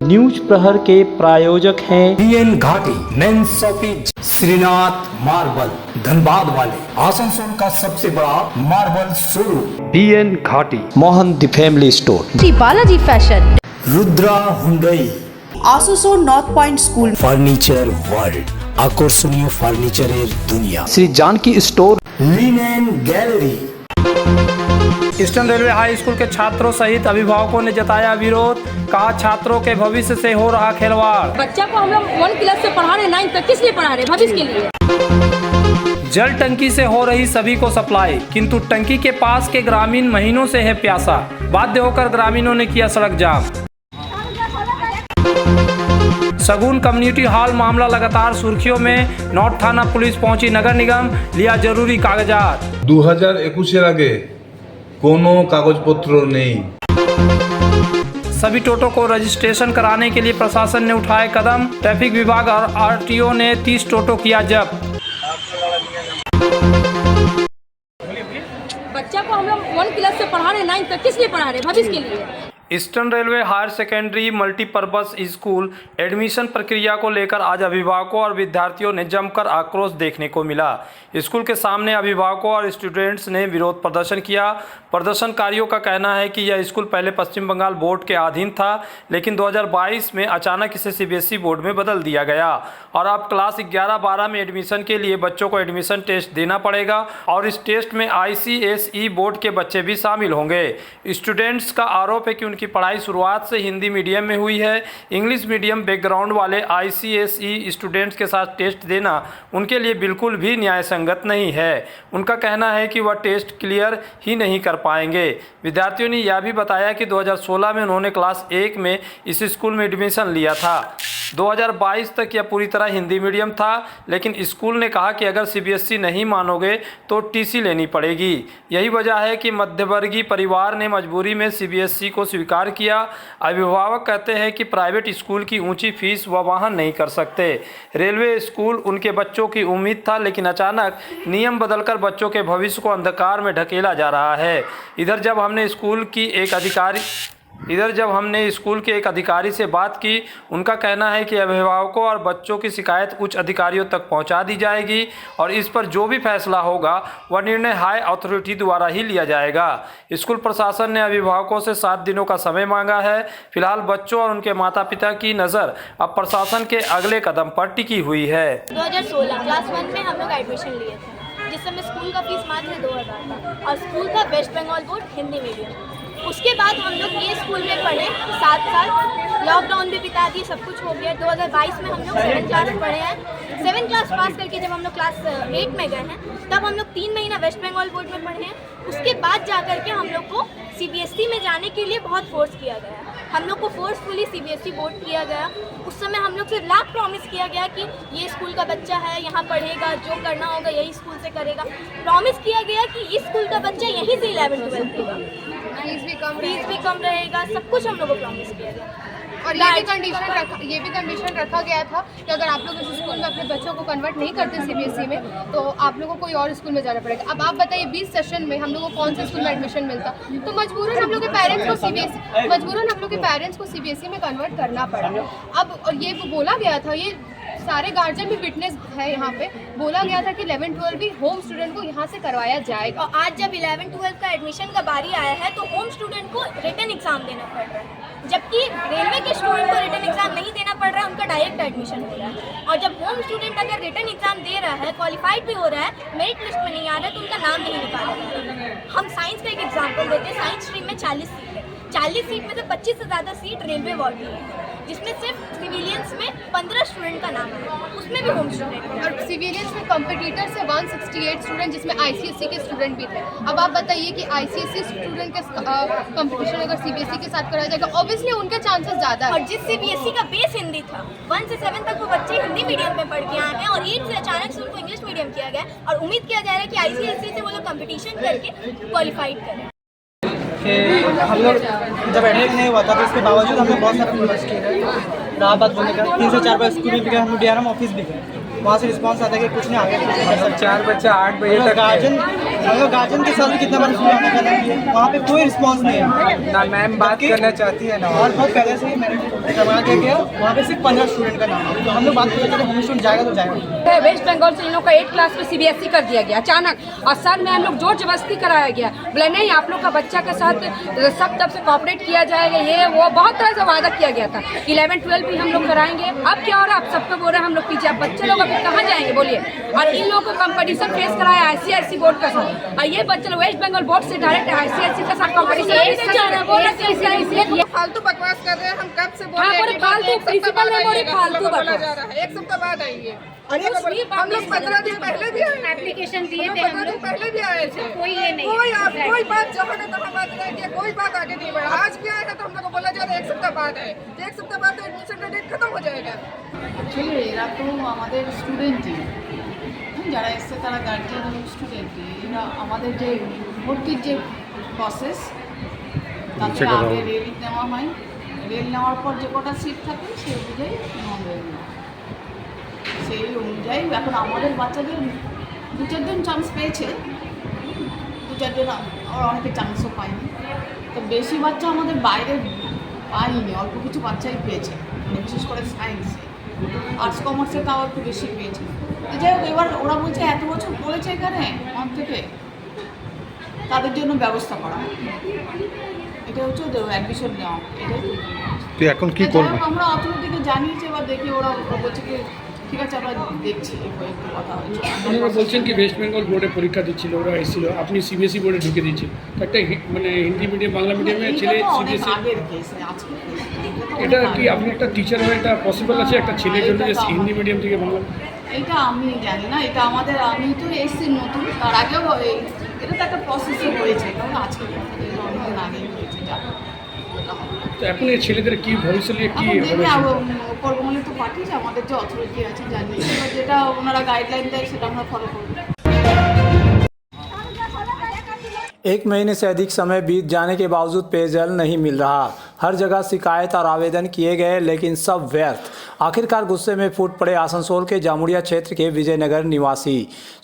News प्रहर के प्रायोजक हैं BN Ghati men's shopping, Shrinath marble, Dhanbad वाले, आसनसोल का सबसे बड़ा marble showroom. BN Ghati, Mohan the family store, Shri Balaji fashion, Rudra Hyundai, Asansol North point school, furniture world, আকর্ষণীয় ফার্নিচারের দুনিয়া, Shri Janaki store, linen gallery. Eastern Railway High School के छात्रों सहित अभिभावकों ने जताया विरोध, कहा छात्रों के भविष्य से हो रहा खिलवाड़। बच्चा को हम लोग 1 क्लास से पढ़ा रहे, 9 तक किस लिए पढ़ा रहे? भविष्य के लिए। जल टंकी से हो रही सभी को सप्लाई, किंतु टंकी के पास के ग्रामीण महीनों से है प्यासा। बाध्य होकर ग्रामीणों ने किया सड़क जाम। सगुन कम्युनिटी हॉल मामला लगातार सुर्खियों में, नॉर्थ थाना पुलिस पहुंची नगर निगम, लिया जरूरी कागजात। 2021 आगे কোনো কাগজপত্র নেই। सभी टोटो को रजिस्ट्रेशन कराने के लिए प्रशासन ने उठाए कदम। ट्रैफिक विभाग और आरटीओ ने 30 टोटो किया जब्त। बच्चा को हम लोग 1 क्लास से पढ़ा रहे, 9 तक किस लिए पढ़ा रहे? भविष्य के लिए। Eastern Railway Higher Secondary Multipurpose School admission प्रक्रिया को लेकर आज अभिभावकों और विद्यार्थियों ने जमकर आक्रोश देखने को मिला। स्कूल के सामने अभिभावकों और स्टूडेंट्स ने विरोध प्रदर्शन किया। प्रदर्शनकारियों का कहना है कि यह स्कूल पहले पश्चिम बंगाल बोर्ड के अधीन था, लेकिन 2022 में अचानक इसे सीबीएसई बोर्ड में बदल दिया गया और अब क्लास 11-12 में एडमिशन के लिए बच्चों को एडमिशन टेस्ट देना पड़ेगा और इस टेस्ट में आईसीएसई बोर्ड के बच्चे भी शामिल होंगे। स्टूडेंट्स का आरोप है कि उनकी पढ़ाई शुरुआत से हिंदी मीडियम में हुई है। इंग्लिश मीडियम बैकग्राउंड वाले आईसीएसई स्टूडेंट्स के साथ टेस्ट देना उनके लिए बिल्कुल भी न्याय संगत नहीं है। उनका कहना है कि वह टेस्ट क्लियर ही नहीं कर पाएंगे। विद्यार्थियों ने यह भी बताया कि 2016 में उन्होंने क्लास 1 में इस स्कूल में एडमिशन लिया था। 2022 तक यह पूरी तरह हिंदी मीडियम था, लेकिन स्कूल ने कहा कि अगर सीबीएसई नहीं मानोगे तो टीसी लेनी पड़ेगी। यही वजह है कि मध्यवर्गीय परिवार ने मजबूरी में सीबीएसई को स्वीकार किया। अभिभावक कहते हैं कि प्राइवेट स्कूल की ऊंची फीस वह वहन नहीं कर सकते। रेलवे स्कूल उनके बच्चों की उम्मीद था, लेकिन अचानक नियम बदलकर बच्चों के भविष्य को अंधकार में ढकेला जा रहा है। इधर जब हमने स्कूल के एक अधिकारी से बात की, उनका कहना है कि अभिभावकों और बच्चों की शिकायत उच्च अधिकारियों तक पहुंचा दी जाएगी और इस पर जो भी फैसला होगा वह निर्णय हाई अथॉरिटी द्वारा ही लिया जाएगा। स्कूल प्रशासन ने अभिभावकों से 7 दिनों का समय मांगा है। फिलहाल बच्चों और उनके माता पिता की नज़र अब प्रशासन के अगले कदम पर टिकी हुई है। 2016 क्लास 1 में हम लोग एडमिशन लिए थे, जिस समय स्कूल का फीस मात्र 2000 था और स्कूल था West Bengal board Hindi medium. उसके बाद हम लोग ये स्कूल में पढ़े 7 साल, लॉकडाउन भी बिता दिए, सब कुछ हो गया। 2022 में हम लोग 7 क्लास पढ़े हैं। 7 क्लास पास करके जब हम लोग क्लास 8 में गए हैं, तब हम लोग 3 महीना वेस्ट बंगाल बोर्ड में पढ़े हैं। उसके बाद जा करके हम लोग को सीबीएसई में जाने के लिए बहुत फोर्स किया गया। हम लोग को फोर्सफुली सीबीएसई बोर्ड किया गया। उस समय हम लोग से लाख प्रॉमिस किया गया कि ये स्कूल का बच्चा है, यहाँ पढ़ेगा, जो करना होगा यही स्कूल से करेगा। प्रॉमिस किया गया कि इस स्कूल का बच्चा यहीं से 11-12 होगा, फीस भी कम रहेगा, सब कुछ हम लोग को प्रॉमिस किया गया। और ये भी कंडीशन रखा गया था कि अगर आप लोग इस स्कूल में अपने बच्चों को कन्वर्ट नहीं करते सीबीएसई में, तो आप लोगों को कोई और स्कूल में जाना पड़ेगा। अब आप बताइए 20 सेशन में हम लोगों को कौन से स्कूल में एडमिशन मिलता, तो मजबूरन हम लोग के पेरेंट्स को सीबीएसई में कन्वर्ट करना पड़ा। अब ये बोला गया था, ये सारे गार्जियन भी विटनेस है यहाँ पे, बोला गया था कि 11-12 भी होम स्टूडेंट को यहाँ से करवाया जाएगा। और आज जब 11-12 का एडमिशन का बारी आया है तो होम स्टूडेंट को रिटन एग्जाम देना पड़ रहा है, जबकि रेलवे के स्टूडेंट को रिटन एग्जाम नहीं देना पड़ रहा है, उनका डायरेक्ट एडमिशन हो रहा है। और जब होम स्टूडेंट अगर रिटन एग्जाम दे रहा है, क्वालिफाइड भी हो रहा है, मेरिट लिस्ट में नहीं आ रहा है, तो उनका नाम नहीं निकाला जा रहा। हम साइंस का एक एग्जाम्पल देते हैं। साइंस स्ट्रीम में 40 सीट है, 40 सीट में से 25 से ज़्यादा सीट रेलवे वार्ड की है, जिसमें सिर्फ सिविलियंस में 15 स्टूडेंट का नाम है, उसमें भी होम स्टूडेंट है। और सिविलियंस में कंपटीटर से 168 स्टूडेंट, जिसमें आईसीएसई के स्टूडेंट भी थे। अब आप बताइए कि आईसीएसई स्टूडेंट के कंपटीशन अगर सीबीएसई के साथ कराया जाएगा, ऑब्वियसली उनके चांसेस ज़्यादा है। और जिस सीबीएसई का बेस हिंदी था, 1 से 7 तक वो बच्चे हिंदी मीडियम में पढ़ के आए हैं और 8 से अचानक से उनको इंग्लिश मीडियम किया गया और उम्मीद किया जा रहा है कि आईसीएसई से वो लोग कंपटीशन करके क्वालिफाइड करें। कि हम लोग जब एडमिट नहीं हुआ था तो इसके बावजूद हम लोग बहुत सारा इन्वेस्ट किए गए। रहा बात बोलने का 3 से 4 बार स्कूल भी गए, हम लोग डीआरएम ऑफिस भी गए, वहाँ से रिस्पांस आता है कि कुछ नहीं आगे कर सकते। 4 बच्चे 8 बजे तक गार्जियन के साथ भी कितना बार सुना वहाँ पे कोई रिस्पांस नहीं है ना मैम बात करना चाहती है ना। और बहुत पहले से ही मैंने करवा के गया, वहाँ पे सिर्फ 15 स्टूडेंट का नाम है। तो हम लोग बात करते थे होम स्टूडेंट जाएगा तो जाएगा। वेस्ट बंगाल से इन लोग का 8 क्लास में CBSE कर दिया गया अचानक, और सर में हम लोग जोर जबरदस्ती कराया गया। बोले नहीं आप लोग का बच्चा के साथ सब तरफ से कॉपरेट किया जाएगा, ये वो बहुत तरह से वादा किया गया था। 11-12 भी हम लोग कराएंगे। अब क्या हो रहा है, आप सबको बोल रहे हैं हम लोग पीछे, अब बच्चे लोग अभी कहाँ जाएंगे बोलिए। और इन लोगों को कंपटीशन फेस कराया ICSE बोर्ड के साथ, और ये बच्चे वेस्ट बंगाल बोर्ड से डायरेक्ट ICSE के साथ कंपटीशन फालतू बकवास कर रहे हैं। हम कब से बोल रहे हैं फालतू प्रिंसिपल ने बोले फालतू बोला जा रहा है। 1 सप्ताह बाद आएंगे। हम लोग 15 दिन पहले भी एप्लीकेशन दिए थे, हम लोग पहले भी आए थे। कोई ये नहीं, कोई बात जहाँ का तहाँ बात रह गया, कोई बात आगे नहीं बढ़ा। आज भी आए हैं तो हम लोग को बोला जा रहा है 1 सप्ताह बाद है। 1 सप्ताह बाद तो एडमिशन का डेट खत्म हो जाएगा। एक्चुअली এরা তো আমাদের স্টুডেন্টই, যারা এসছে তারা গার্জিয়ান এবং স্টুডেন্টই। এরা আমাদের যে ভর্তির যে প্রসেস তাতে আগে রেল নেওয়া হয়, রেল নেওয়ার পর যে কটা সিট থাকে সেই অনুযায়ী আমাদের সেই অনুযায়ী এখন আমাদের বাচ্চাদের 2-4 জন চান্স পেয়েছে, 2-4 জন আর অনেকে চান্সও পায়নি। তো বেশি বাচ্চা আমাদের বাইরে পায়নি, অল্প কিছু বাচ্চাই পেয়েছে, বিশেষ করে সায়েন্সে। আর্টস কমার্সে তাও একটু বেশি পেয়েছে। তো যাই হোক এবার ওরা বলছে এত বছর পড়েছে এখানে ওখান থেকে, তাদের জন্য ব্যবস্থা করা, এটা হচ্ছে অ্যাডমিশন নেওয়া। এটাই এখন কি করবো আমরা অথরিটিকে জানিয়েছি, এবার দেখি ওরা বলছে কি ঠিক আছে আমরা দেখছি। কথা হয়েছে আপনারা বলছেন কি ওয়েস্ট বেঙ্গল বোর্ডে পরীক্ষা দিচ্ছিল, ওরা এসেছিল, আপনি CBSE বোর্ডে ঢুকে দিয়েছেন। একটা মানে হিন্দি মিডিয়াম বাংলা মিডিয়ামের ছেলে CBSE, আগের কেস আজকে এটা কি আপনি একটা টিচার হয়ে এটা পসিবল আছে একটা ছেলের জন্য যে হিন্দি মিডিয়াম থেকে বাংলা? এটা আমি জানি না, এটা আমাদের আমি তো এসছি নতুন, তার আগেও এটা তো একটা প্রসেসে হয়েছে, কারণ আজকে অনেকদিন আগেই হয়েছে। তো এখন এই ছেলেদের কি ভবিষ্যতে কি হবে? পরবর্তী তো পাঠিয়েছে আমাদের যে অথরিটি আছে জানিয়েছে, যেটা ওনারা গাইডলাইন দেয় সেটা আমরা ফলো করব। 1 महीने से अधिक समय बीत जाने के बावजूद पेयजल नहीं मिल रहा। हर जगह शिकायत और आवेदन किए गए लेकिन सब व्यर्थ। आखिरकार गुस्से में फूट पड़े आसनसोल के जामुड़िया क्षेत्र के विजयनगर निवासी।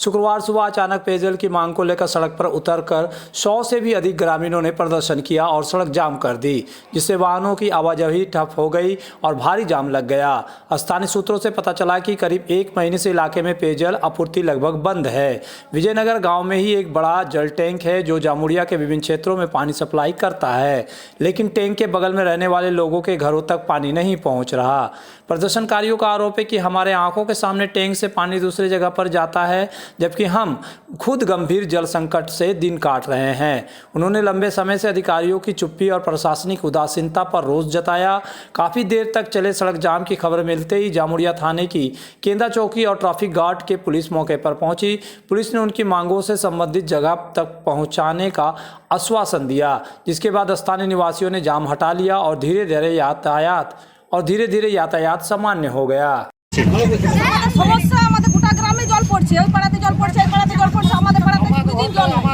शुक्रवार सुबह अचानक पेयजल की मांग को लेकर सड़क पर उतरकर 100 से भी अधिक ग्रामीणों ने प्रदर्शन किया और सड़क जाम कर दी, जिससे वाहनों की आवाजाही ठप हो गई और भारी जाम लग गया। स्थानीय सूत्रों से पता चला कि करीब 1 महीने से इलाके में पेयजल आपूर्ति लगभग बंद है। विजयनगर गाँव में ही एक बड़ा जल टैंक है जो जामुड़िया के विभिन्न क्षेत्रों में पानी सप्लाई करता है, लेकिन टैंक के बगल में रहने वाले लोगों के घरों तक पानी नहीं पहुंच रहा। प्रदर्शनकारियों का आरोप है कि हमारे आंखों के सामने टैंक से पानी दूसरी जगह पर जाता है, जबकि हम खुद गंभीर जल संकट से दिन काट रहे हैं। उन्होंने लंबे समय से अधिकारियों की चुप्पी और प्रशासनिक उदासीनता पर रोष जताया। काफ़ी देर तक चले सड़क जाम की खबर मिलते ही जामुड़िया थाने की केंद्रा चौकी और ट्रैफिक गार्ड के पुलिस मौके पर पहुंची। पुलिस ने उनकी मांगों से संबंधित जगह तक पहुंचाने का आश्वासन दिया, जिसके बाद स्थानीय निवासियों ने जाम हटा लिया और धीरे धीरे यातायात सामान्य हो गया। সমস্যা আমাদের গোটা গ্রামে জল পড়ছে, ওই পাড়াতে জল পড়ছে, এই পাড়াতে জল পড়ছে, আমাদের পাড়াতে 20 দিন জল নেই।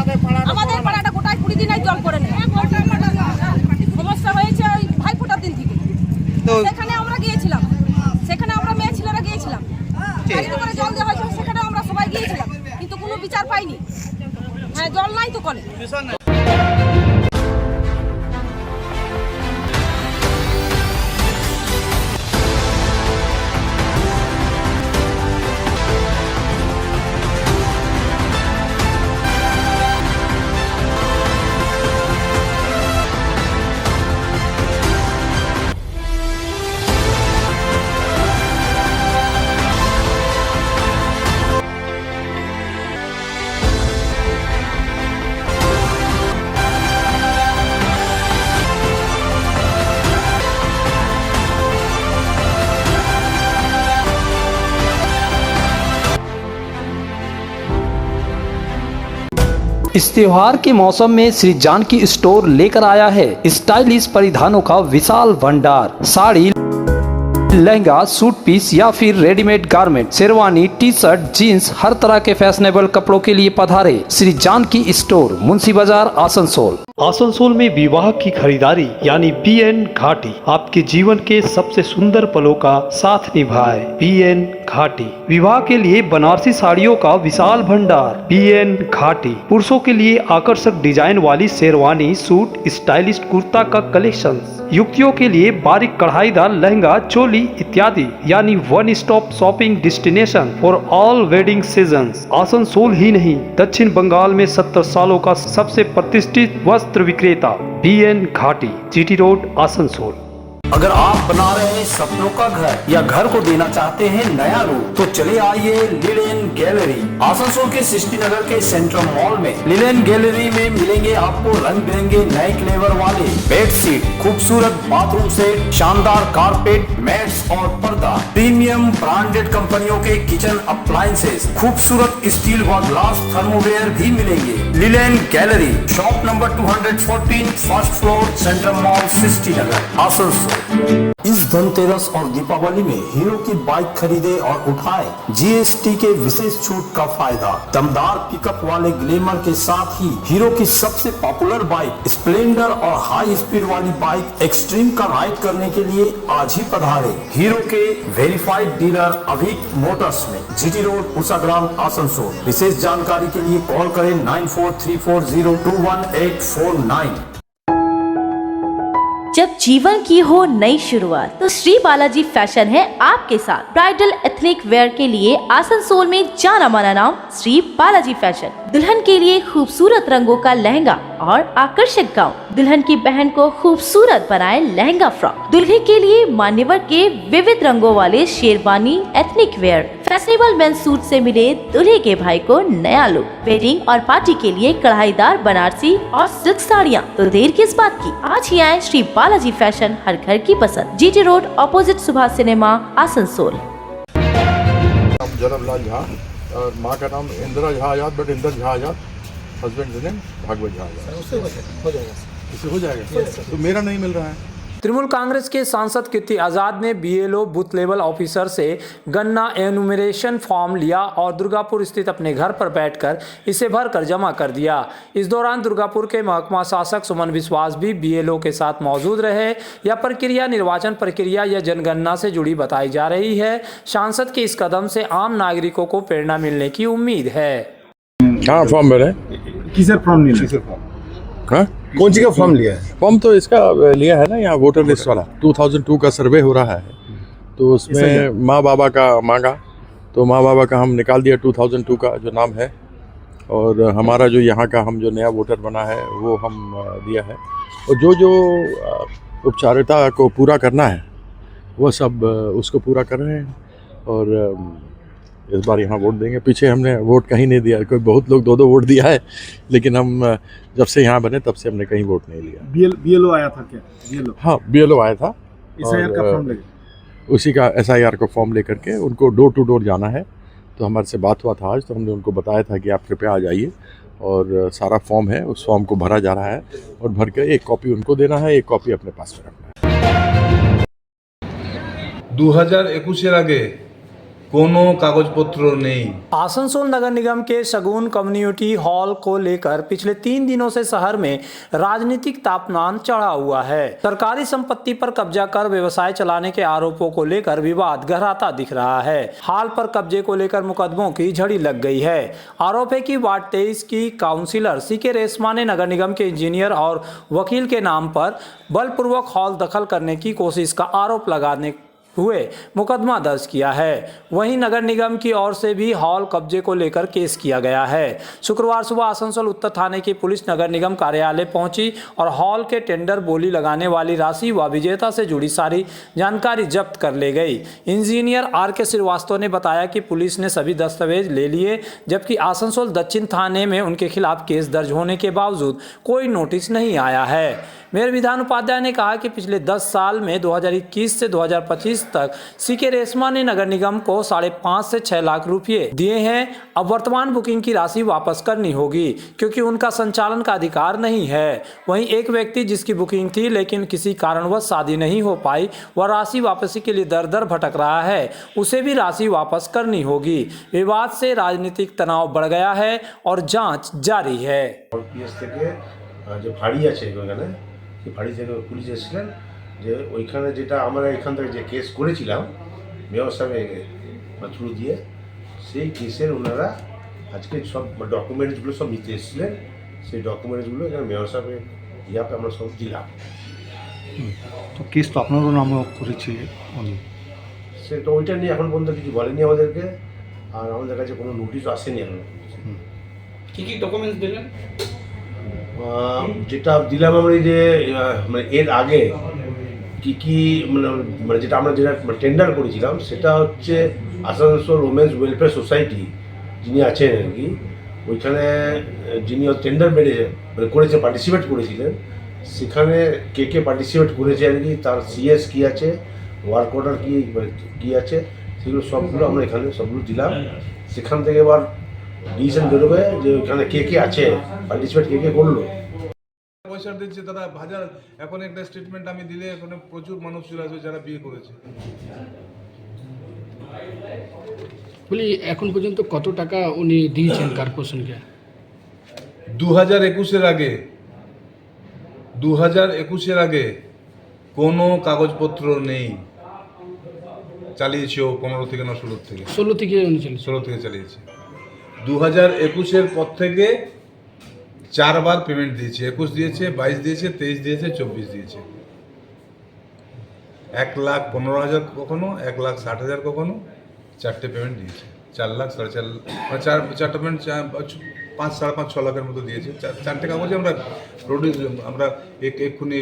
আমাদের পাড়াটা গোটায় 20 দিন জল পড়ে না। সমস্যা হয়েছে ওই ভাইফোঁটার দিন থেকে। সেখানে আমরা গিয়েছিলাম, সেখানে আমরা মেয়ে ছেলেরা গিয়েছিলাম, গাড়িতে করে জল দেওয়া হয়েছিল, সেখানে আমরা সবাই গিয়েছিলাম, কিন্তু কোনো বিচার পাইনি। হ্যাঁ জল নাই তো কলে। इस त्योहार के मौसम में श्री जानकी स्टोर लेकर आया है स्टाइलिश परिधानों का विशाल भंडार। साड़ी, लहंगा, सूट पीस या फिर readymade garment, sherwani, T shirt, jeans, हर तरह के फैशनेबल कपड़ों के लिए पधारे श्री जानकी स्टोर, मुंशी बाजार, आसनसोल। आसनसोल में विवाह की खरीदारी यानी BN घाटी आपके जीवन के सबसे सुंदर पलों का साथ निभाए। BN घाटी विवाह के लिए बनारसी साड़ियों का विशाल भंडार। BN घाटी पुरुषों के लिए आकर्षक डिजाइन वाली शेरवानी, सूट, स्टाइलिश कुर्ता का कलेक्शन, युवतियों के लिए बारीक कढ़ाईदार लहंगा, चोली इत्यादि, यानी one stop shopping destination for all wedding seasons. Asansol ही नहीं, दक्षिण बंगाल में 70 सालों का सबसे प्रतिष्ठित वस्त्र विक्रेता BN घाटी, GT रोड, आसनसोल। अगर आप बना रहे हैं सपनों का घर या घर को देना चाहते हैं नया रूप, तो चले आइए लिलेन गैलरी। आसनसोल के सृष्टि नगर के सेंट्रल मॉल में लिलेन गैलरी में मिलेंगे आपको रंग बिरंगे नए फ्लेवर वाले बेडशीट, खूबसूरत बाथरूम सेट, शानदार कारपेट, मैट्स और पर्दा, प्रीमियम ब्रांडेड कंपनियों के किचन अप्लायंसेस, खूबसूरत स्टील व ग्लास थर्मोवेयर भी मिलेंगे। Linen gallery, shop number 214, first floor, central mall, Srishti Nagar, Asansol. इस धनतेरस और दीपावली में हीरो की बाइक खरीदे और उठाए GST के विशेष छूट का फायदा। दमदार पिकअप वाले ग्लैमर के साथ ही हीरो की सबसे पॉपुलर बाइक स्प्लेंडर और हाई स्पीड वाली बाइक एक्सट्रीम का राइड करने के लिए आज ही पधारे हीरो के वेरीफाइड डीलर अभिक मोटर्स में, GT रोड, उषाग्राम, आसनसोल। विशेष जानकारी के लिए कॉल करें 9434021849। जब जीवन की हो नई शुरुआत तो श्री बालाजी फैशन है आपके साथ। ब्राइडल एथनिक वेयर के लिए आसनसोल में जाना माना नाम श्री बालाजी फैशन। दुल्हन के लिए खूबसूरत रंगों का लहंगा और आकर्षक गाउन, दुल्हन की बहन को खूबसूरत बनाए लहंगा फ्रॉक, दुल्हे के लिए मान्यवर के विविध रंगों वाले sherwani, ethnic wear, fashionable men's suit से मिले दूल्हे के भाई को नया लुक, वेडिंग और पार्टी के लिए कढ़ाईदार बनारसी और सिल्क साड़ियाँ। तो देर किस बात की, आज ही आए श्री बालाजी फैशन, हर घर की पसंद, GT road, opposite Subhash cinema, Asansol. Jarbalal Jha और माँ का नाम Indira Jha Azad, but Inder Jha Azad, husband name Bhagwat Jha Azad. इससे हो जाएगा तो मेरा नहीं मिल रहा है। तृणमूल कांग्रेस के सांसद कीर्ति आजाद ने BLO बूथ लेवल ऑफिसर से गन्ना एनुमरेशन फॉर्म लिया और दुर्गापुर स्थित अपने घर पर बैठकर इसे भरकर जमा कर दिया। इस दौरान दुर्गापुर के महकमा शासक सुमन विश्वास भी BLO के साथ मौजूद रहे। यह प्रक्रिया निर्वाचन प्रक्रिया या जनगणना से जुड़ी बताई जा रही है। सांसद के इस कदम से आम नागरिकों को प्रेरणा मिलने की उम्मीद है। हाँ, फॉर्म भरे। किसर फॉर्म नहीं लिया? हाँ, कौन सी का फॉर्म लिया है? फॉर्म तो इसका लिया है ना, यहाँ वोटर लिस्ट वाला 2002 का सर्वे हो रहा है, तो उसमें माँ बाबा का मांगा, तो माँ बाबा का हम निकाल दिया 2002 का जो नाम है, और हमारा जो यहाँ का हम जो नया वोटर बना है वो हम दिया है। और जो जो औपचारिकता को पूरा करना है वो सब उसको पूरा कर रहे हैं, और इस बार यहाँ वोट देंगे। पीछे हमने वोट कहीं नहीं दिया, कोई बहुत लोग 2-2 वोट दिया है, लेकिन हम जब से यहाँ बने तब से हमने कहीं वोट नहीं लिया। BLO आया था क्या? BLO? हाँ, BLO आया था। SIR का फॉर्म लेके? उसी का SIR को फॉर्म लेकर के उनको डोर टू डोर जाना है। तो हमारे से बात हुआ था आज, तो हमने उनको बताया था कि आप कृपया आ जाइए, और सारा फॉर्म है, उस फॉर्म को भरा जा रहा है, और भर के एक कॉपी उनको देना है, एक कॉपी अपने पास में रखना है। 2021 এর আগে কোনো কাগজপত্র নেই। आसनसोल नगर निगम के शगुन कम्युनिटी हॉल को लेकर पिछले 3 दिनों से शहर में राजनीतिक तापमान चढ़ा हुआ है। सरकारी संपत्ति पर कब्जा कर व्यवसाय चलाने के आरोपों को लेकर विवाद गहराता दिख रहा है। हाल पर कब्जे को लेकर मुकदमों की झड़ी लग गई है। आरोप है कि वार्ड 23 की काउंसिलर CK रेशमा ने नगर निगम के इंजीनियर और वकील के नाम पर बलपूर्वक हॉल दखल करने की कोशिश का आरोप लगाने हुए मुकदमा दर्ज किया है। वहीं नगर निगम की ओर से भी हॉल कब्जे को लेकर केस किया गया है। शुक्रवार सुबह आसनसोल उत्तर थाने की पुलिस नगर निगम कार्यालय पहुंची और हॉल के टेंडर बोली लगाने वाली राशि व विजेता से जुड़ी सारी जानकारी जब्त कर ले गई। इंजीनियर RK श्रीवास्तव ने बताया कि पुलिस ने सभी दस्तावेज ले लिए, जबकि आसनसोल दक्षिण थाने में उनके खिलाफ केस दर्ज होने के बावजूद कोई नोटिस नहीं आया है। मेयर विधान उपाध्याय ने कहा कि पिछले 10 साल में 2021 से 2025 तक CK रेशमा ने नगर निगम को 5.5 से 6 लाख रुपए दिए हैं। अब वर्तमान बुकिंग की राशि वापस करनी होगी, क्योंकि उनका संचालन का अधिकार नहीं है। वहीं एक व्यक्ति जिसकी बुकिंग थी लेकिन किसी कारणवश शादी नहीं हो पाई, वह राशि वापसी के लिए दर दर भटक रहा है, उसे भी राशि वापस करनी होगी। विवाद से राजनीतिक तनाव बढ़ गया है और जांच जारी है। যে ফাঁড়ি আছে ওইখানে, সেই ফাঁড়ি থেকে পুলিশ এসেছিলেন যে ওইখানে যেটা আমরা এখান থেকে যে কেস করেছিলাম মেয়র সাহেবের থ্রু দিয়ে, সেই কেসের ওনারা আজকে সব ডকুমেন্টসগুলো সব নিতে এসেছিলেন। সেই ডকুমেন্টসগুলো এখানে মেয়র সাহেবের ইয়াতে আমরা সব দিলাম। তো কেস তো আপনারও নামও করেছে উনি, সে তো ওইটা নিয়ে এখন পর্যন্ত কিছু বলেনি আমাদেরকে, আর আমাদের কাছে কোনো নোটিশও আসেনি এখন। কী কী ডকুমেন্টস দিলেন? যেটা দিলাম আমরা এই যে মানে এর আগে কী কী মানে যেটা আমরা যেটা টেন্ডার করেছিলাম সেটা হচ্ছে আসানসোল ওমেন্স ওয়েলফেয়ার সোসাইটি যিনি আছেন আর কি, ওইখানে যিনি টেন্ডার মানে করেছে, পার্টিসিপেট করেছিলেন, সেখানে কে কে পার্টিসিপেট করেছে আর কি, তার সিএস কী আছে, ওয়ার্ক অর্ডার কী আছে, সেগুলো সবগুলো আমরা এখানে সবগুলো দিলাম। সেখান থেকে এবার ডিসিশন বেরোবে যে ওইখানে কে কে আছে, পার্টিসিপেট কে কে করলো। পয়সা দিচ্ছে তারা হাজার, এখন একটা স্টেটমেন্ট আমি দিলে এখানে প্রচুর মানুষ চলে আসবে যারা বিয়ে করেছে। বলি এখন পর্যন্ত কত টাকা উনি দিয়েছেন কর্পোরেশনকে? 2021 আগে কোনো কাগজপত্র নেই, চালিয়েছে ও 15 থেকে না 16 থেকে 16 থেকে চালিয়েছে। 2021 পর থেকে 4 বার পেমেন্ট দিয়েছে, 21 দিয়েছে, 22 দিয়েছে, 23 দিয়েছে, 24 দিয়েছে। 1,15,000 কখনো, 1,60,000 কখনো, 4টে পেমেন্ট দিয়েছে। 4 লাখ, 4.5 লাখ, মানে চারটা পেমেন্ট 5, 5.5, 6 লাখের মতো দিয়েছে। 4টে কাগজে আমরা আমরা এক্ষুনি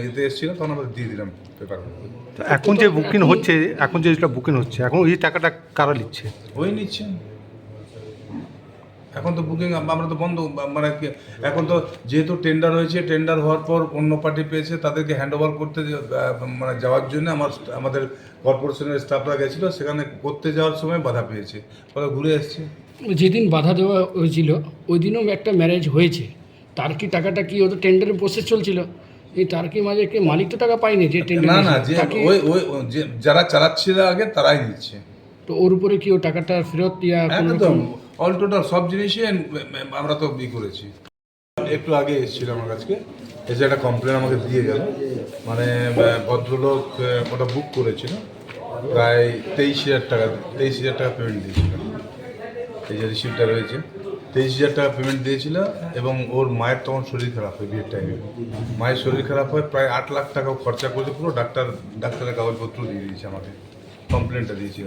এতে এসেছিলাম, তখন আমরা দিয়ে দিলাম পেপার। এখন যে বুকিং হচ্ছে, এখন ওই টাকাটা কারা নিচ্ছে? ওই নিচ্ছে। এখন তো বুকিং আমরা তো বন্ধ, মানে এখন তো যেহেতু টেন্ডার হয়েছে, টেন্ডার হওয়ার পর অন্য পার্টি পেয়েছে, তাদেরকে হ্যান্ড ওভার করতে মানে যাওয়ার জন্য আমাদের কর্পোরেশনের স্টাফরা গেছিলো, সেখানে করতে যাওয়ার সময় বাধা পেয়েছে, ওরা ঘুরে এসছে। যেদিন বাধা দেওয়া হয়েছিল ওই দিনও একটা ম্যারেজ হয়েছে, তার কি টাকাটা কি ওদের টেন্ডারের প্রসেস চলছিল, এই তার কি মাঝে কি মালিক তো টাকা পায়নি যে টেন্ডার? না, যে ওই যারা চালাচ্ছিল আগে তারাই নিচ্ছে। তো ওর উপরে কি ও টাকাটা ফেরত দিয়া? একদম অল টোটাল সব জিনিসই আমরা তো করেছি। একটু আগে এসেছিল আমার কাছে, এসে একটা কমপ্লেন আমাকে দিয়ে গেল, মানে ভদ্রলোক ওটা বুক করেছিল, প্রায় 23,000 টাকা পেমেন্ট দিয়েছিল। এই যে রিসিপ্টটা রয়েছে, 23,000 টাকা পেমেন্ট দিয়েছিল, এবং ওর মায়ের তখন শরীর খারাপ হয়, বিয়ের টাইমে মায়ের শরীর খারাপ হয়, প্রায় 8 লাখ টাকাও খরচা করেছে, পুরো ডাক্তারের কাগজপত্র দিয়ে দিয়েছে আমাকে, কমপ্লেনটা দিয়েছিল।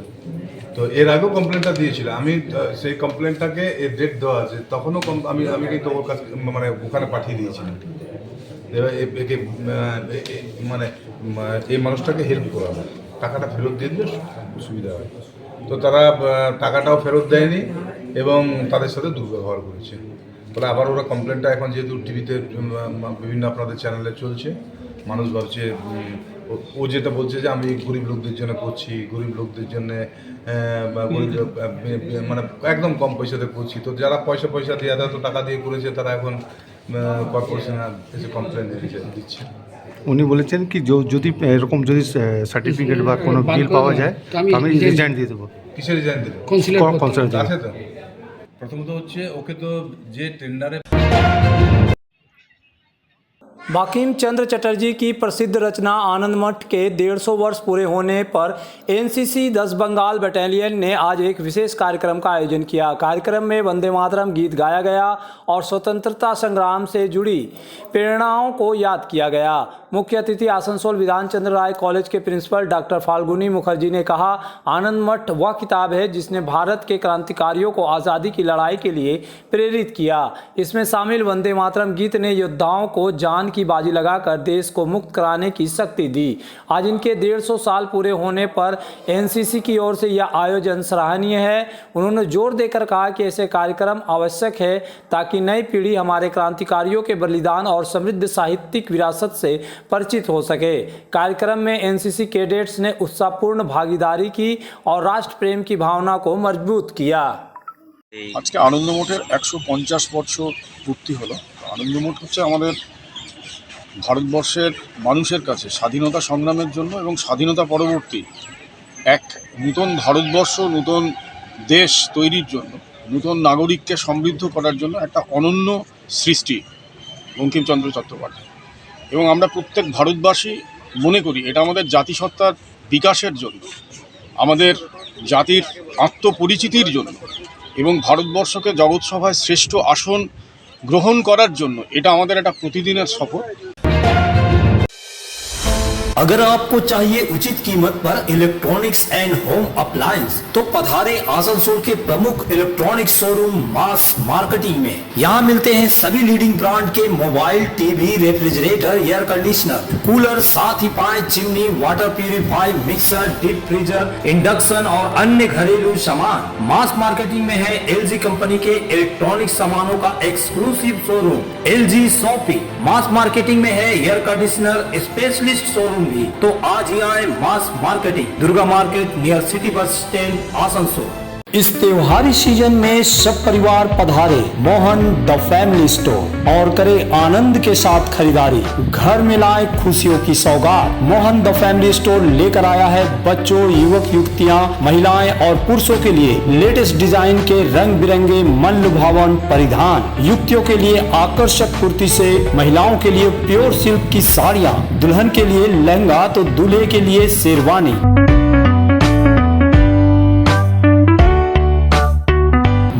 তো এর আগেও কমপ্লেনটা দিয়েছিল, আমি সেই কমপ্লেনটাকে এর ডেট দেওয়া আছে, তখনও আমি কিন্তু ওর কাছে মানে ওখানে পাঠিয়ে দিয়েছিলাম, একে মানে এই মানুষটাকে হেল্প করা হয়, টাকাটা ফেরত দিয়ে দিলে সুবিধা হয়। তো তারা টাকাটাও ফেরত দেয়নি এবং তাদের সাথে দুর্ব্যবহার করেছে। তাহলে আবার ওরা কমপ্লেনটা এখন যেহেতু টিভিতে বিভিন্ন আপনাদের চ্যানেলে চলছে, মানুষ ভাবছে ও যেটা বলছে যে আমি গরিব লোকদের জন্য করছি, গরিব লোকদের জন্য মানে একদম কম পয়সাতে করছি। তো যারা পয়সা দিয়ে এত টাকা দিয়ে করেছে, তারা এখন কর্পোরেশনে এসে কমপ্লেন দিচ্ছে। উনি বলেছেন কি যদি এরকম যদি সার্টিফিকেট বা কোনো বিল পাওয়া যায় আমি রিজাইন দিয়ে দেবো। কিসের রিজাইন দেবে? কনসালটেন্ট আছে তো। প্রথমত হচ্ছে ওকে তো যে টেন্ডারে बंकिम चंद्र चटर्जी की प्रसिद्ध रचना आनंद मठ के 150 वर्ष पूरे होने पर एनसीसी 10 बंगाल बटालियन ने आज एक विशेष कार्यक्रम का आयोजन किया। कार्यक्रम में वंदे मातरम गीत गाया गया और स्वतंत्रता संग्राम से जुड़ी प्रेरणाओं को याद किया गया। मुख्य अतिथि आसनसोल विधान चंद्र राय कॉलेज के प्रिंसिपल डॉक्टर फाल्गुनी मुखर्जी ने कहा, आनंद मठ वह किताब है जिसने भारत के क्रांतिकारियों को आज़ादी की लड़ाई के लिए प्रेरित किया। इसमें शामिल वंदे मातरम गीत ने योद्धाओं को जान की बाजी लगाकर देश को मुक्त कराने की शक्ति दी। आज इनके 150 साल पूरे होने पर एनसीसी की ओर से यह आयोजन सराहनीय है। उन्होंने जोर देकर कहा कि ऐसे कार्यक्रम आवश्यक है ताकि नई पीढ़ी हमारे क्रांतिकारियों के बलिदान और समृद्ध साहित्यिक विरासत से परिचित हो सके। कार्यक्रम में एनसीसी कैडेट्स ने उत्साहपूर्ण भागीदारी की और राष्ट्र प्रेम की भावना को मजबूत किया। आज के आनंद मठের 150 বছর পূর্তি হলো। আনন্দ মঠ হচ্ছে আমাদের ভারতবর্ষের মানুষের কাছে স্বাধীনতা সংগ্রামের জন্য এবং স্বাধীনতা পরবর্তী এক নতুন ভারতবর্ষ, নতুন দেশ তৈরির জন্য, নতুন নাগরিককে সমৃদ্ধ করার জন্য একটা অনন্য সৃষ্টি। বঙ্কিমচন্দ্র চট্টোপাধ্যায়। এবং আমরা প্রত্যেক ভারতবাসী মনে করি এটা আমাদের জাতিসত্তার বিকাশের জন্য, আমাদের জাতির আত্মপরিচিতির জন্য এবং ভারতবর্ষকে জগৎসভায় শ্রেষ্ঠ আসন গ্রহণ করার জন্য এটা আমাদের একটা প্রতিদিনের শপথ। अगर आपको चाहिए उचित कीमत पर इलेक्ट्रॉनिक्स एंड होम अप्लायंस तो पधारे आसनसोल के प्रमुख इलेक्ट्रॉनिक्स शोरूम मास मार्केटिंग में। यहाँ मिलते हैं सभी लीडिंग ब्रांड के mobile, TV, refrigerator, air conditioner, cooler, साथ ही pipe, chimney, water purifier, mixer, deep freezer, induction और अन्य घरेलू सामान। मास मार्केटिंग में है एलजी कंपनी के इलेक्ट्रॉनिक सामानों का एक्सक्लूसिव शोरूम एलजी शॉपी। मास मार्केटिंग में है एयर कंडीशनर स्पेशलिस्ट शोरूम भी। तो आज ही आए mass marketing, Durga market near city bus stand, Asansol. इस त्योहारी सीजन में सब परिवार पधारे मोहन द फैमिली स्टोर और करे आनंद के साथ खरीदारी। घर में लाए खुशियों की सौगात। मोहन द फैमिली स्टोर लेकर आया है बच्चों, युवक युवतियां, महिलाएं और पुरुषों के लिए लेटेस्ट डिजाइन के रंग बिरंगे मन लुभावन परिधान। युवतियों के लिए आकर्षक कुर्ती से, महिलाओं के लिए प्योर सिल्क की साड़ियाँ, दुल्हन के लिए लहंगा तो दूल्हे के लिए sherwani.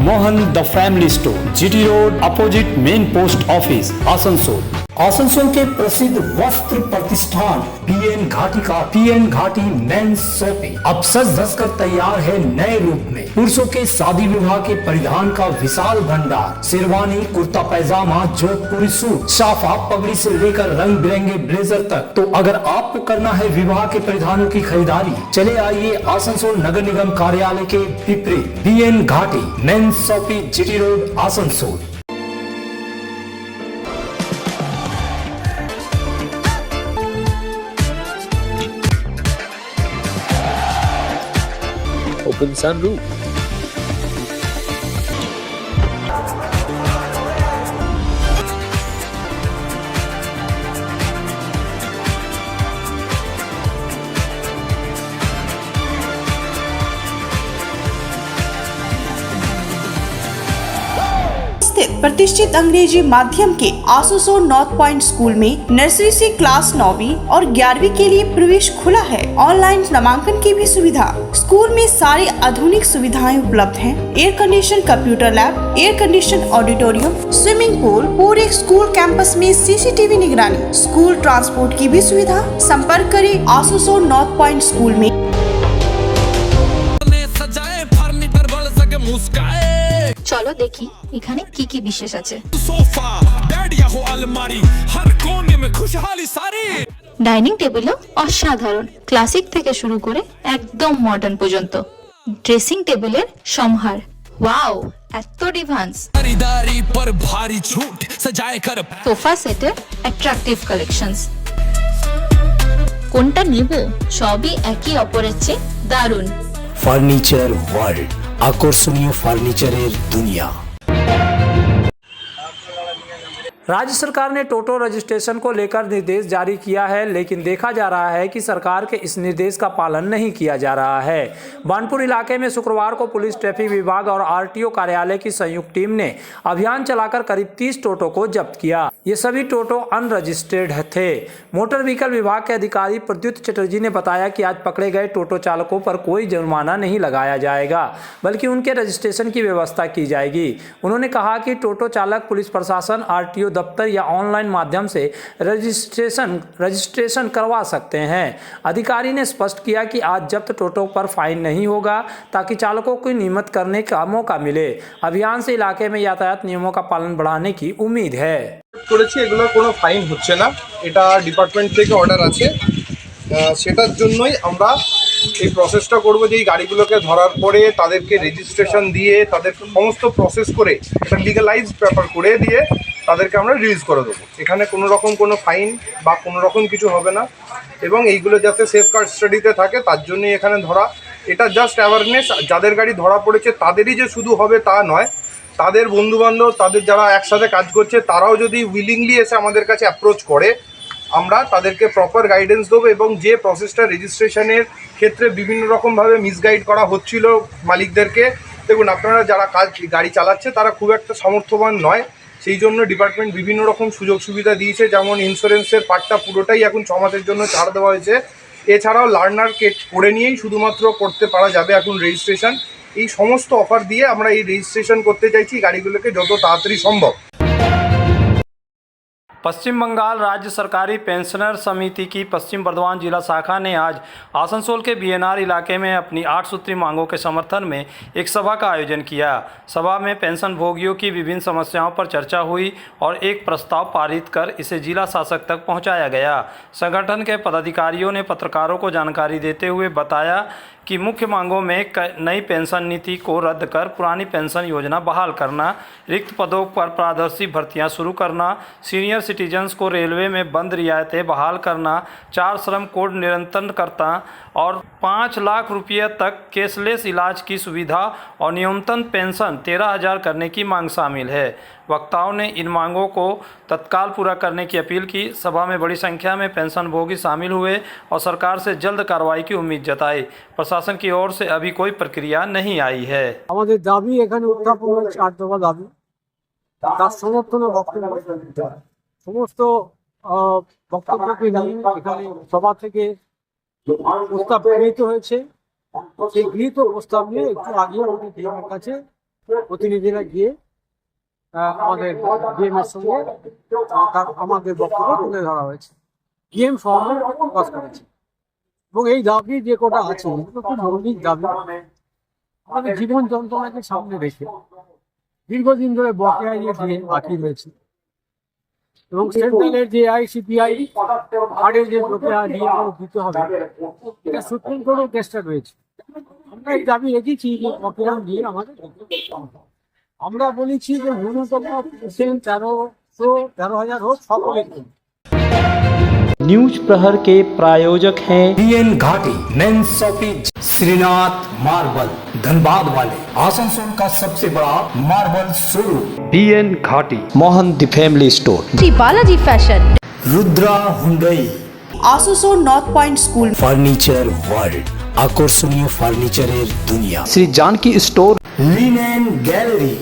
Mohan the family store, GT road, opposite main post office, Asansol. Asansol के प्रसिद्ध वस्त्र प्रतिष्ठान पीएन घाटी का पीएन घाटी मेंस शॉपिंग अब सज धज कर तैयार है नए रूप में। पुरुषों के शादी विवाह के परिधान का विशाल भंडार, शेरवानी, कुर्ता पैजामा, जोधपुरी सूट, साफा, पगड़ी से लेकर रंग बिरंगे ब्लेजर तक। तो अगर आपको करना है विवाह के परिधानों की खरीदारी, चले आइए आसनसोल नगर निगम कार्यालय के विपरीत PN Ghati men's shopping, GT road, Asansol. Open sunroof. प्रतिष्ठित अंग्रेजी माध्यम के आसनसोल नॉर्थ पॉइंट स्कूल में नर्सरी से क्लास 9वीं और 11वीं के लिए प्रवेश खुला है। ऑनलाइन नामांकन की भी सुविधा। स्कूल में सारी आधुनिक सुविधाएं उपलब्ध हैं। Air condition computer lab, air condition auditorium, swimming pool, पूरे स्कूल कैंपस में सीसीटीवी निगरानी, स्कूल ट्रांसपोर्ट की भी सुविधा। संपर्क करें आसनसोल नॉर्थ पॉइंट स्कूल में। চলো দেখি এখানে কি কি বিশেষ আছে। ডাইনিং টেবিলও অসাধারণ, ক্লাসিক থেকে শুরু করে একদম মডার্ন পর্যন্ত। ড্রেসিং টেবিলের সম্ভার, ওয়াও এত ডিভান্স। সোফা সেটের অ্যাট্রাকটিভ কালেকশনস। কোনটা নেব, সবই একে অপরের চেয়ে দারুণ। ফার্নিচার ওয়ার্ল্ড, আকর্ষণীয় ফার্নিচারের দুনিয়া। राज्य सरकार ने टोटो रजिस्ट्रेशन को लेकर निर्देश जारी किया है, लेकिन देखा जा रहा है कि सरकार के इस निर्देश का पालन नहीं किया जा रहा है। बानपुर इलाके में शुक्रवार को पुलिस, ट्रैफिक विभाग और आरटीओ कार्यालय की संयुक्त टीम ने अभियान चलाकर करीब 30 टोटो को जब्त किया। ये सभी टोटो अनरजिस्टर्ड थे। मोटर व्हीकल विभाग के अधिकारी प्रद्युत चटर्जी ने बताया कि आज पकड़े गए टोटो चालकों पर कोई जुर्माना नहीं लगाया जाएगा, बल्कि उनके रजिस्ट्रेशन की व्यवस्था की जाएगी। उन्होंने कहा कि टोटो चालक पुलिस प्रशासन, आरटीओ दफ्तर या ऑनलाइन माध्यम से रजिस्ट्रेशन करवा सकते हैं। अधिकारी ने स्पष्ट किया कि आज जब्त टोटो पर फाइन नहीं होगा, ताकि चालकों को नियमित करने का मौका मिले। अभियान से इलाके में यातायात नियमों का पालन बढ़ाने की उम्मीद है। করেছি এগুলো কোনো ফাইন হচ্ছে না, এটা ডিপার্টমেন্ট থেকে অর্ডার আছে, সেটার জন্যই আমরা এই প্রসেসটা করব যে এই গাড়িগুলোকে ধরার পরে তাদেরকে রেজিস্ট্রেশন দিয়ে তাদের সমস্ত প্রসেস করে একটা লিগালাইজড পেপার করে দিয়ে তাদেরকে আমরা রিলিজ করে দেবো। এখানে কোনো রকম কোনো ফাইন বা কোনো রকম কিছু হবে না, এবং এইগুলো যাতে সেফ কাস্টাডিতে থাকে তার জন্যই এখানে ধরা। এটা জাস্ট অ্যাওয়ারনেস, যাদের গাড়ি ধরা পড়েছে তাদেরই যে শুধু হবে তা নয়, তাদের বন্ধুবান্ধব, তাদের যারা একসাথে কাজ করছে তারাও যদি উইলিংলি এসে আমাদের কাছে অ্যাপ্রোচ করে আমরা তাদেরকে প্রপার গাইডেন্স দেবো। এবং যে প্রসেসটা রেজিস্ট্রেশনের ক্ষেত্রে বিভিন্ন রকমভাবে মিসগাইড করা হচ্ছিল মালিকদেরকে, দেখুন আপনারা যারা গাড়ি চালাচ্ছে তারা খুব একটা সামর্থ্যবান নয়, সেই জন্য ডিপার্টমেন্ট বিভিন্ন রকম সুযোগ সুবিধা দিয়েছে, যেমন ইন্স্যুরেন্সের পার্টটা পুরোটাই এখন 6 মাসের জন্য ছাড় দেওয়া হয়েছে। এছাড়াও লার্নার কিট করে নিয়েই শুধুমাত্র করতে পারা যাবে এখন রেজিস্ট্রেশন। এই সমস্ত অফার দিয়ে আমরা এই রেজিস্ট্রেশন করতে চাইছি গাড়িগুলোকে যত তাড়াতাড়ি সম্ভব। पश्चिम बंगाल राज्य सरकारी पेंशनर समिति की पश्चिम बर्धमान जिला शाखा ने आज आसनसोल के बीएनआर इलाके में अपनी 8 सूत्री मांगों के समर्थन में एक सभा का आयोजन किया। सभा में पेंशन भोगियों की विभिन्न समस्याओं पर चर्चा हुई और एक प्रस्ताव पारित कर इसे जिला शासक तक पहुंचाया गया। संगठन के पदाधिकारियों ने पत्रकारों को जानकारी देते हुए बताया कि मुख्य मांगों में नई पेंशन नीति को रद्द कर पुरानी पेंशन योजना बहाल करना, रिक्त पदों पर पारदर्शी भर्तियां शुरू करना, सीनियर सिटीजन्स को रेलवे में बंद रियायतें बहाल करना, 4 श्रम कोड निरंतर करता और 5 लाख रुपये तक कैशलेस इलाज की सुविधा और न्यूनतम पेंशन 13,000 करने की मांग शामिल है। वक्ताओं ने इन मांगों को तत्काल पूरा करने की अपील की। सभा में बड़ी संख्या में पेंशनभोगी शामिल हुए और सरकार से जल्द कार्रवाई की उम्मीद जताई। प्रशासन की ओर से अभी कोई प्रक्रिया नहीं आई है। আমাদের দাবি এখানে উত্থাপন হয়েছে 8 দফা দাবি, তার সমর্থনে বক্তব্য সমস্ত বক্তব্যকে নিয়ে এখানে সভা থেকে প্রস্তাব গৃহীত হয়েছে। সেই গৃহীত প্রস্তাব নিয়ে একটু আগে আমাদের ডিএমের কাছে প্রতিনিধিরা গিয়ে আমাদের ডিএমের সঙ্গে আমাদের বক্তব্য তুলে ধরা হয়েছে। ডিএম সহমত প্রকাশ করেছে এবং এই দাবি যে কটা আছে এগুলো খুব মৌলিক দাবি। আমাদের জীবন যন্ত্রণাকে সামনে রেখে দীর্ঘদিন ধরে বকেয়া দিয়ে বাকি রয়েছে এবং সেন্ট্রালের যে আইসিপিআই কার্ডের যে বকেয়া দিয়ে দিতে হবে এটা সুপ্রিম কোর্টের চেষ্টা রয়েছে। আমরা এই দাবি রেখেছি যে বকেয়া দিয়ে আমাদের আমরা বলেছি যে ন্যূনতম পেনশন 13,000 হোক সকলের জন্য। न्यूज प्रहर के प्रायोजक हैं BN Ghati, men's shopping, Shrinath marble, Dhanbad वाले आसनसोल का सबसे बड़ा marble showroom BN Ghati, Mohan the family store, Shri Balaji fashion, Rudra Hyundai, Asansol north point school, furniture world, আকর্ষণীয় ফার্নিচারের দুনিয়া, Shri Janaki store, linen gallery,